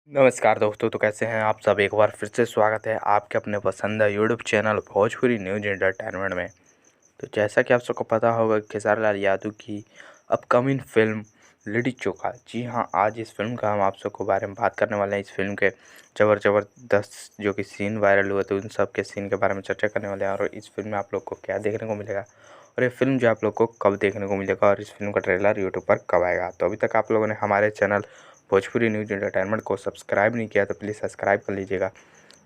नमस्कार दोस्तों, तो कैसे हैं आप सब। एक बार फिर से स्वागत है आपके अपने पसंदीदा YouTube channel Bhojpuri news entertainment में। तो जैसा कि आप सबको पता होगा, खेसारी लाल यादव की अपकमिंग फिल्म लिट्टी चोखा। जी हाँ, आज इस फिल्म का हम आप सबको बारे में बात करने वाले हैं। इस फिल्म के ज़बरदस्त जो कि सीन वायरल हुए थे, उन सब के सीन के बारे में चर्चा करने वाले हैं। और इस फिल्म में आप लोग को क्या देखने को मिलेगा और ये फिल्म जो आप लोग को कब देखने को मिलेगा और इस फिल्म का ट्रेलर यूट्यूब पर कब आएगा। तो अभी तक आप लोगों ने हमारे चैनल भोजपुरी न्यूज एंटरटेनमेंट को सब्सक्राइब नहीं किया तो प्लीज़ सब्सक्राइब कर लीजिएगा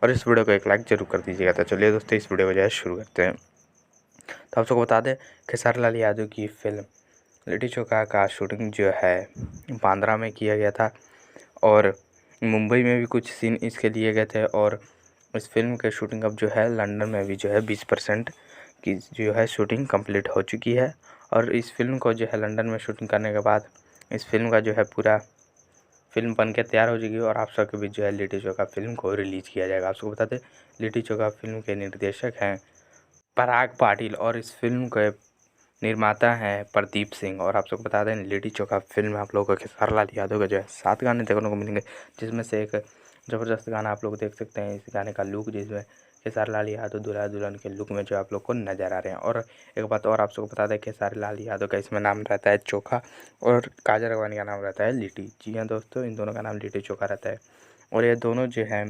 और इस वीडियो को एक लाइक ज़रूर कर दीजिएगा। तो चलिए दोस्तों, इस वीडियो को जो है शुरू करते हैं। तो आप सबको बता दें, खेसारी लाल यादव की फिल्म लिट्टी चोखा का शूटिंग जो है बांद्रा में किया गया था और मुंबई में भी कुछ सीन इसके लिए गए थे। और इस फिल्म के शूटिंग अब जो है लंदन में भी जो है 20% की जो है शूटिंग कंप्लीट हो चुकी है। और इस फिल्म को जो है लंदन में शूटिंग करने के बाद इस फिल्म का जो है पूरा फिल्म बन के तैयार हो जाएगी और आप सबके बीच जो है लिट्टी चोखा फिल्म को रिलीज़ किया जाएगा। आप सबको बता दें, लिट्टी चोखा फिल्म के निर्देशक हैं पराग पाटिल और इस फिल्म के निर्माता हैं प्रदीप सिंह। और आप सबको बता दें, लिट्टी चोखा फिल्म में आप लोगों को खेसारी लाल यादव के जो है 7 गाने देखने को मिलेंगे, जिसमें से एक ज़बरदस्त गाना आप लोग देख सकते हैं। इस गाने का लुक जिसमें खेसारी लाल यादव दूल्हा दुल्हन के लुक में जो आप लोग को नज़र आ रहे हैं। और एक बात और आप सबको बता दें, खेसारी लाल यादव का इसमें नाम रहता है चोखा और काजल राघवानी का नाम रहता है लिट्टी। जी हाँ दोस्तों, इन दोनों का नाम लिट्टी चोखा रहता है। और ये दोनों जो हैं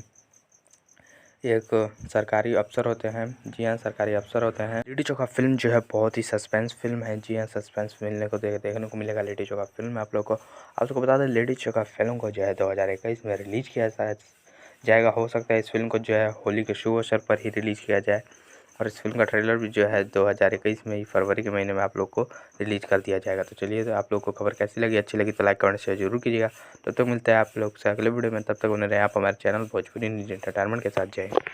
एक सरकारी अफ़सर होते हैं। जी हाँ, सरकारी अफ़सर होते हैं। लिट्टी चोखा फ़िल्म जो है बहुत ही सस्पेंस फ़िल्म है। जी हाँ, सस्पेंस मिलने को देखने को मिलेगा लिट्टी चोखा फ़िल्म में आप लोग को। आप सबको बता दें, लिट्टी चोखा फ़िल्म को जो है 2021 में रिलीज़ किया जाएगा। हो सकता है इस फिल्म को जो है होली के शुभ अवसर पर ही रिलीज़ किया जाए। और इस फिल्म का ट्रेलर भी जो है 2021 में ही फरवरी के महीने में आप लोग को रिलीज़ कर दिया जाएगा। तो चलिए, तो आप लोग को खबर कैसी लगी, अच्छी लगी तो लाइक कमेंट शेयर जरूर कीजिएगा। तब तक मिलते हैं आप लोग से अगले वीडियो में। तब तक बने रहें आप हमारे चैनल भोजपुरी न्यूज एंटरटेनमेंट के साथ। जय हिंद।